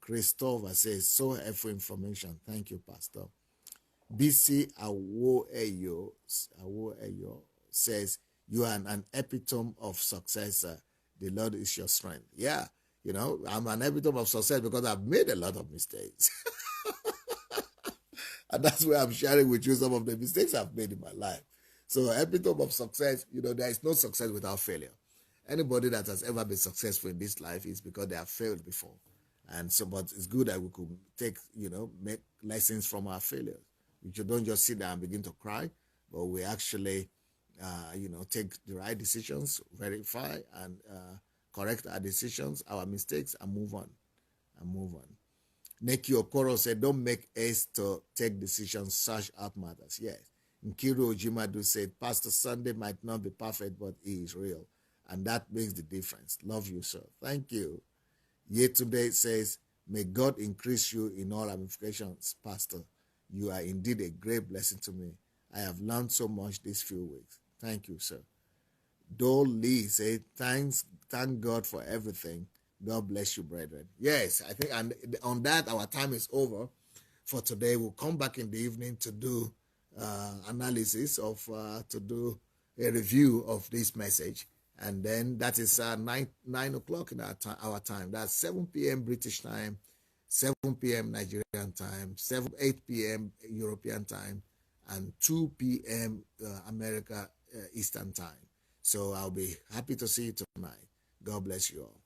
Christopher says, so helpful information. Thank you, Pastor. BC Awoeyo says, you are an epitome of success. The Lord is your strength. Yeah, you know, I'm an epitome of success because I've made a lot of mistakes. And that's why I'm sharing with you some of the mistakes I've made in my life. So, epitome of success, you know, there is no success without failure. Anybody that has ever been successful in this life is because they have failed before. And so, but it's good that we could take, you know, make lessons from our failures. We don't just sit there and begin to cry, but we actually, you know, take the right decisions, verify and correct our decisions, our mistakes, and move on. Neki Okoro said, don't make haste to take decisions, search out matters. Yes. Nkiru Ojimadu said, Pastor Sunday might not be perfect, but he is real. And that makes the difference. Love you, sir. Thank you. Yetunde says, may God increase you in all ramifications, Pastor. You are indeed a great blessing to me. I have learned so much these few weeks. Thank you, sir. Dole Lee said, thank God for everything. God bless you, brethren. Yes, I think, and on that, our time is over for today. We'll come back in the evening to do analysis of, to do a review of this message. And then that is 9 o'clock in our time. That's 7 p.m. British time, 7 p.m. Nigerian time, 8 p.m. European time, and 2 p.m. America Eastern time. So I'll be happy to see you tonight. God bless you all.